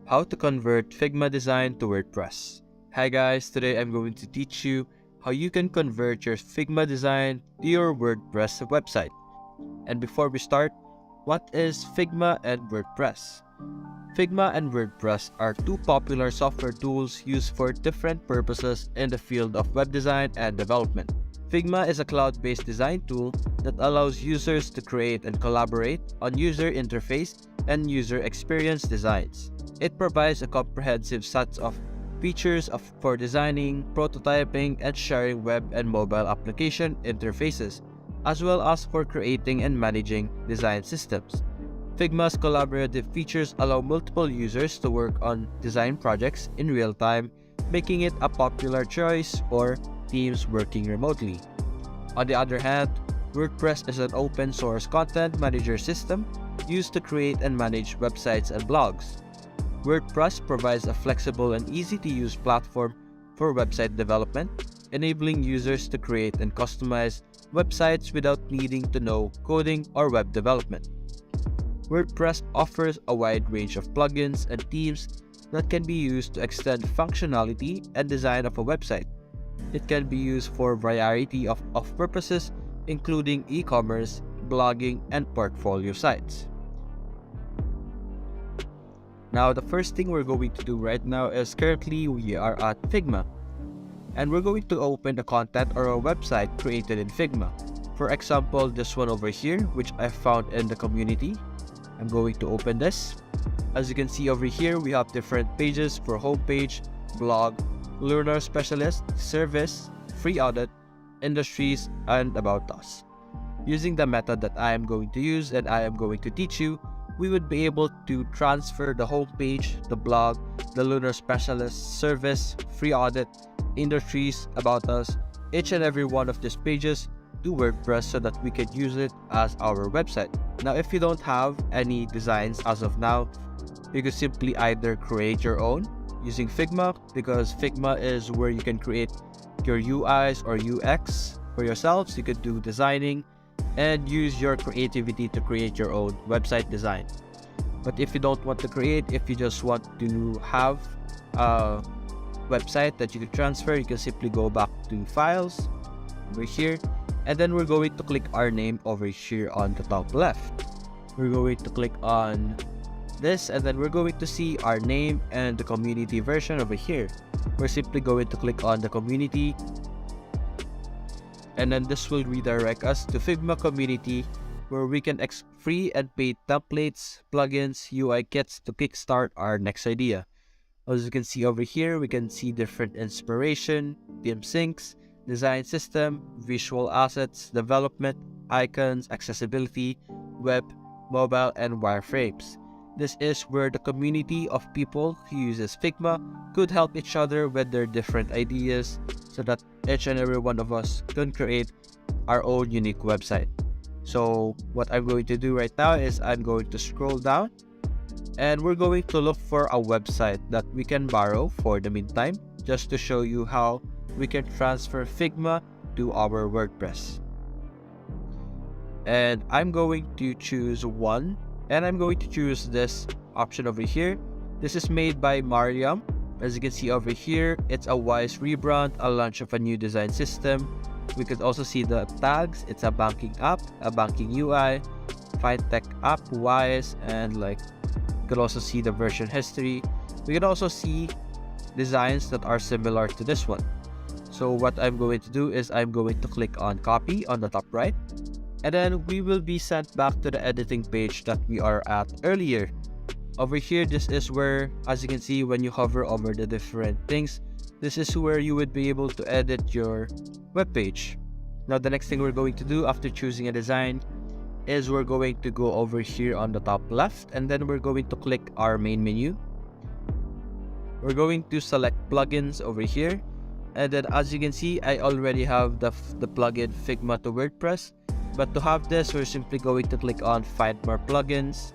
How to convert Figma design to WordPress. Hi guys, today I'm going to teach you how you can convert your Figma design to your WordPress website. And before we start, what is Figma and WordPress? Figma and WordPress are two popular software tools used for different purposes in the field of web design and development. Figma is a cloud-based design tool that allows users to create and collaborate on user interface and user experience designs. It provides a comprehensive set of features for designing, prototyping, and sharing web and mobile application interfaces, as well as for creating and managing design systems. Figma's collaborative features allow multiple users to work on design projects in real time, making it a popular choice for teams working remotely. On the other hand, WordPress is an open source content manager system used to create and manage websites and blogs. WordPress provides a flexible and easy-to-use platform for website development, enabling users to create and customize websites without needing to know coding or web development. WordPress offers a wide range of plugins and themes that can be used to extend functionality and design of a website. It can be used for a variety of purposes, including e-commerce, blogging, and portfolio sites. Now, the first thing we're going to do right now is currently we are at Figma, and we're going to open a content or a website created in Figma. For example, this one over here, which I found in the community. I'm going to open this. As you can see over here, we have different pages for homepage, blog, learner specialist, service, free audit, industries, and about us. Using the method that I am going to use and I am going to teach you, we would be able to transfer the homepage, the blog, the learner specialist, service, free audit, industries, about us, each and every one of these pages to WordPress so that we can use it as our website. Now, if you don't have any designs as of now, you can simply either create your own using Figma, because Figma is where you can create your UIs or UX for yourselves. You could do designing and use your creativity to create your own website design. But if you don't want to create, if you just want to have a website that you can transfer, you can simply go back to files over here, and then we're going to click our name over here on the top left. We're going to click on this, and then we're going to see our name and the community version over here. We're simply going to click on the community, and then this will redirect us to Figma community, where we can free and paid templates, plugins, UI kits to kickstart our next idea. As you can see over here, we can see different inspiration, theme syncs, design system, visual assets, development, icons, accessibility, web, mobile, and wireframes. This is where the community of people who uses Figma could help each other with their different ideas so that each and every one of us can create our own unique website. So what I'm going to do right now is I'm going to scroll down, and we're going to look for a website that we can borrow for the meantime, just to show you how we can transfer Figma to our WordPress. And I'm going to choose one, and I'm going to choose this option over here. This is made by Mariam. As you can see over here, it's a Wise rebrand, a launch of a new design system. We could also see the tags. It's a banking app, a banking UI, fintech app, Wise, and you could also see the version history. We can also see designs that are similar to this one. So what I'm going to do is I'm going to click on copy on the top right, and then we will be sent back to the editing page that we are at earlier. Over here, this is where, as you can see, when you hover over the different things, this is where you would be able to edit your web page. Now, the next thing we're going to do after choosing a design is we're going to go over here on the top left, and then we're going to click our main menu. We're going to select plugins over here, and then as you can see, I already have the plugin Figma to WordPress. But to have this, we're simply going to click on Find More Plugins,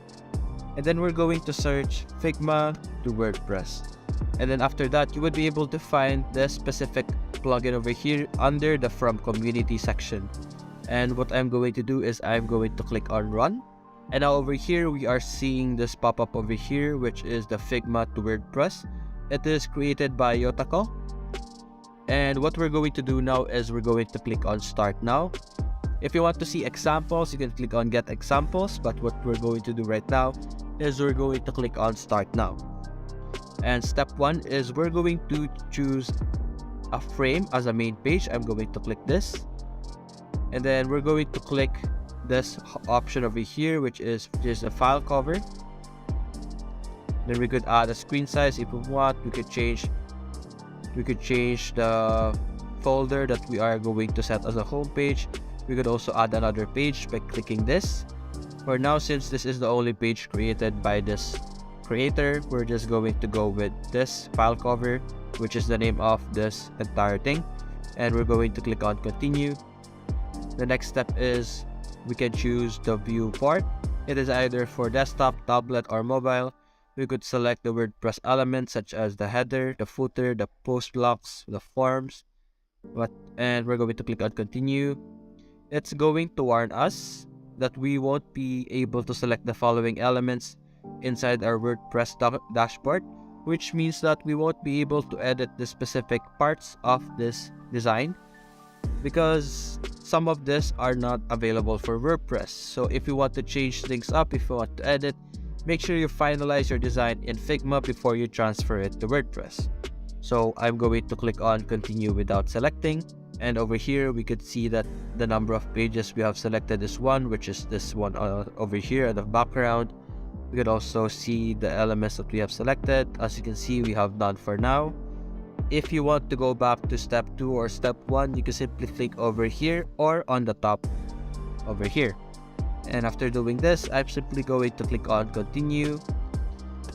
and then we're going to search Figma to WordPress. And then after that, you would be able to find the specific plugin over here under the From Community section. And what I'm going to do is I'm going to click on Run, And now over here, we are seeing this pop-up over here, which is the Figma to WordPress. It is created by Yotako. And what we're going to do now is we're going to click on Start Now. If you want to see examples, you can click on Get Examples. But what we're going to do right now is we're going to click on Start Now. And step 1 is we're going to choose a frame as a main page. I'm going to click this. And then we're going to click this option over here, which is just a file cover. Then we could add a screen size if we want. We could change the folder that we are going to set as a home page. We could also add another page by clicking this. For now, since this is the only page created by this creator, we're just going to go with this file cover, which is the name of this entire thing. And we're going to click on Continue. The next step is we can choose the view part. It is either for desktop, tablet, or mobile. We could select the WordPress elements such as the header, the footer, the post blocks, the forms. And we're going to click on Continue. It's going to warn us that we won't be able to select the following elements inside our WordPress dashboard, which means that we won't be able to edit the specific parts of this design because some of this are not available for WordPress. So if you want to change things up, if you want to edit, make sure you finalize your design in Figma before you transfer it to WordPress. So I'm going to click on Continue without selecting. And over here, we could see that the number of pages we have selected is 1, which is this one over here in the background. We could also see the elements that we have selected. As you can see, we have none for now. If you want to go back to step 2 or step 1, you can simply click over here or on the top over here. And after doing this, I'm simply going to click on Continue.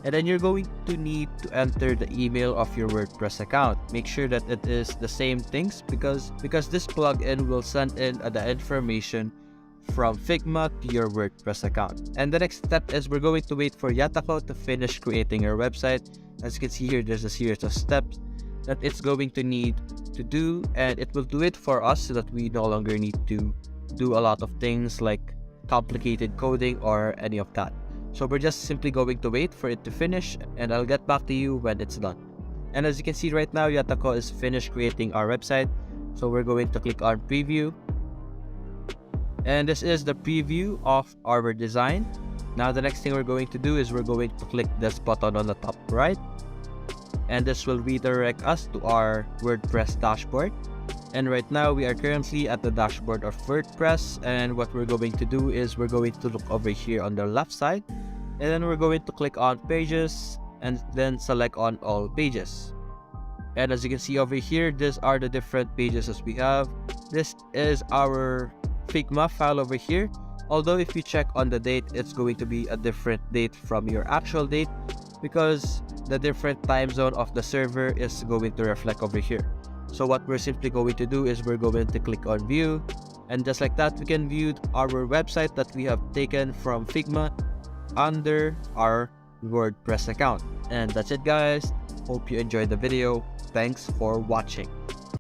And then you're going to need to enter the email of your WordPress account. Make sure that it is the same things because this plugin will send in the information from Figma to your WordPress account. And the next step is we're going to wait for Yotako to finish creating our website. As you can see here, there's a series of steps that it's going to need to do, and it will do it for us so that we no longer need to do a lot of things like complicated coding or any of that. So we're just simply going to wait for it to finish, and I'll get back to you when it's done. And as you can see right now, Yotako is finished creating our website. So we're going to click on Preview. And this is the preview of our design. Now the next thing we're going to do is we're going to click this button on the top right. And this will redirect us to our WordPress dashboard. And right now we are currently at the dashboard of WordPress, and what we're going to do is we're going to look over here on the left side, and then we're going to click on Pages and then select on All Pages. And as you can see over here, these are the different pages as we have. This is our Figma file over here. Although if you check on the date, it's going to be a different date from your actual date because the different time zone of the server is going to reflect over here. So what we're simply going to do is we're going to click on View, and just like that, we can view our website that we have taken from Figma under our WordPress account. And that's it, guys. Hope you enjoyed the video. Thanks for watching.